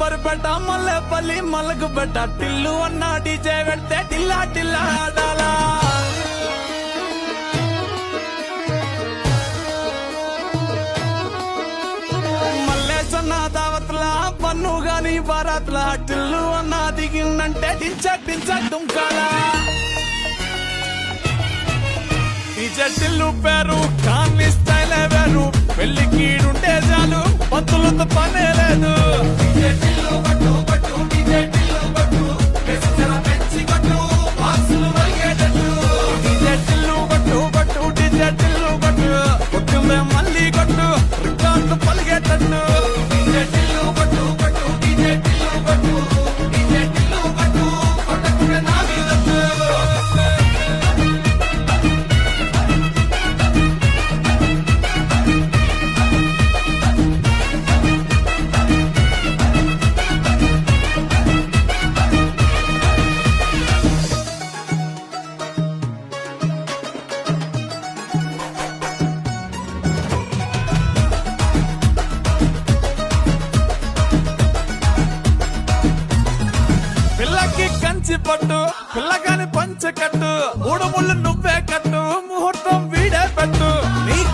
బరిపెట్ట మల్లెపల్లి మల్లకు పెట్ట టిల్లు అన్న డీజే పెడితే టిల్లా టిల్లా ఆడాలా మల్లేసన్న దావత్లా పన్ను గాని బారాత్లా టిల్లు అన్న దిగిందంటే టించక్ టించక్ దుంకాలా డీజే టిల్లు పేరు కాని స్టైలే వేరు పెళ్లి కీడుంటే చాలు పంతులతో పనే లేదు డీజే టిల్లు పట్టు పట్టు డీజే టిల్లు పట్టు వెచ్చన పెంచి కొట్టు బాక్సులు మరిగేటట్టు డీజే టిల్లు పట్టు పట్టు డీజే టిల్లు పట్టు కొట్టుందే మళ్ళీ కొట్టు రికార్డు పలిగేటట్టు డీజే టిల్లు పట్టు పట్టు డీజే టిల్లు పట్టు డీజే టిల్లు పట్టు కొట్టకుండా నా మీదట్టు పిల్లకి కంచి పట్టు పిల్లగాని పంచ కట్టు మూడు ముళ్ళు నువ్వే కట్టు ముహూర్తం వీడే పెట్టు నీకు